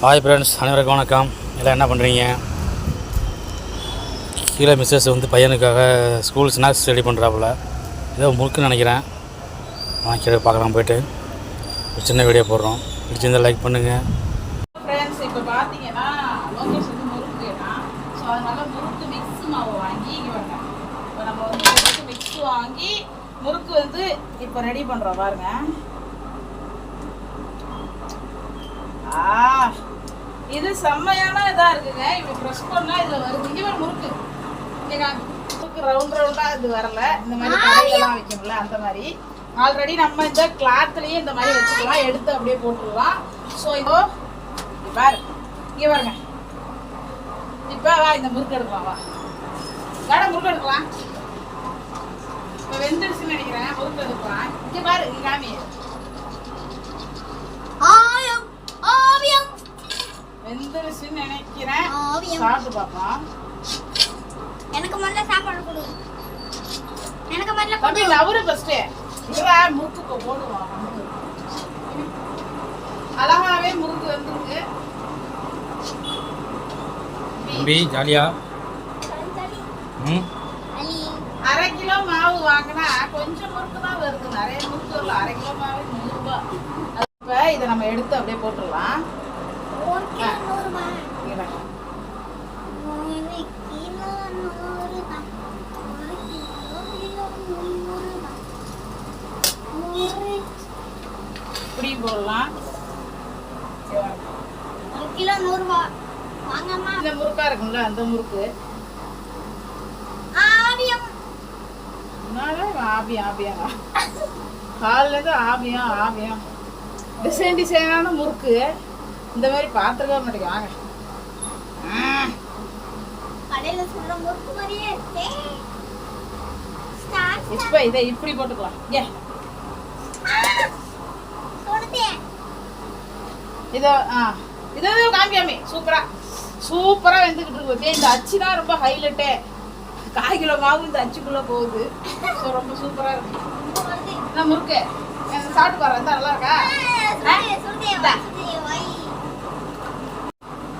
Hi friends, அனைவருக்கும் வணக்கம். எல்லாம் என்ன பண்ணுறீங்க? கீழே மிஸ்ஸஸ் வந்து பையனுக்காக ஸ்கூல் ஸ்நாக்ஸ் ரெடி பண்ணுறாப்புல. ஏதோ முறுக்குன்னு நினைக்கிறேன். கீழே பார்க்கலாம், போய்ட்டு ஒரு சின்ன வீடியோ போடுறோம். பிடிச்சிருந்தால் லைக் பண்ணுங்கள். ஃப்ரெண்ட்ஸ், இப்போ பார்த்தீங்கன்னா லோகேஷ் வந்து முறுக்குனா, ஸோ அதனால முறுக்கு மிக்ஸ் மாவு வாங்கி இங்கே வாங்க. இப்போ நம்ம வந்து முறுக்கு மிக்ஸ் வாங்கி முறுக்கு வந்து இப்போ ரெடி பண்ணுறோம் பாருங்க. இது செம்மையான இதாக இருக்குங்க. இப்படி ப்ரெஸ் பண்ணால் இதில் வருது. இங்கே ஒரு முறுக்கு முறுக்கு ரவுண்ட் ரவுண்டாக இது வரல. இந்த மாதிரி கடையெல்லாம் வைக்கணும்ல, அந்த மாதிரி ஆல்ரெடி நம்ம இந்த கிளாத்லேயே இந்த மாதிரி வச்சுக்கலாம். எடுத்து அப்படியே போட்டுடலாம். ஸோ இப்போ பாரு, இங்கே பாருங்க. இப்போ வா, இந்த முறுக்கு எடுக்கலாம். வா கடை முறுக்கு எடுக்கலாம். இப்போ வெந்துடுச்சுன்னு நினைக்கிறேன். முறுக்கு எடுக்கலாம். இங்கே பாரு, இங்கே காமி. வெந்துடுச்சுன்னு நினைக்கிறேன். சாப்பிட்டு பார்ப்போம். எனக்கு முதல்ல சாப்பாடு கொடு. எனக்கு முதல்ல தம்பி நவரு ஃபர்ஸ்ட். இதெல்லாம் முறுக்கு போடுவோம். அழகாவே முறுக்கு வந்துருக்கு. தம்பி ஜாலியா? அரை கிலோ மாவு வாங்கினா கொஞ்சம் முறுக்கு தான் வருது. நிறைய முறுக்கு வரல. அரை கிலோ மாவு 100 ரூபாய். இப்போ இதை நம்ம எடுத்து அப்படியே போட்டுடலாம். இப்படி போடலாம். 1 கிலோ 100 ரூபாய். வாங்கம்மா. இந்த முறுக்கா இருக்கும்ல, அந்த முறுக்கு. ஆவியம். ஆபியா காலில் இருந்து ஆபியம். டிசைனான முறுக்கு. இந்த மாதிரி பார்த்துருக்க மாட்டேங்க. வாங்க, கடையில சொல்ற முறுக்கு மாதிரியே இருக்கே. இப்போ இதை இப்படி போட்டுக்கலாம். இதோ காமியாமி சூப்பரா வெந்துக்கிட்டு இருக்கு. இந்த அச்சு தான் ரொம்ப ஹைலைட்டே. 1/4 கிலோ மாவு இந்த அச்சுக்குள்ள போகுது. ஸோ ரொம்ப சூப்பரா இருக்கு. முறுக்கு சாப்பிட்டு பாரு. இருந்தா நல்லா இருக்கா?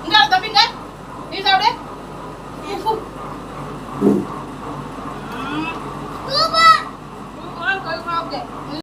இங்க தம்பிங்க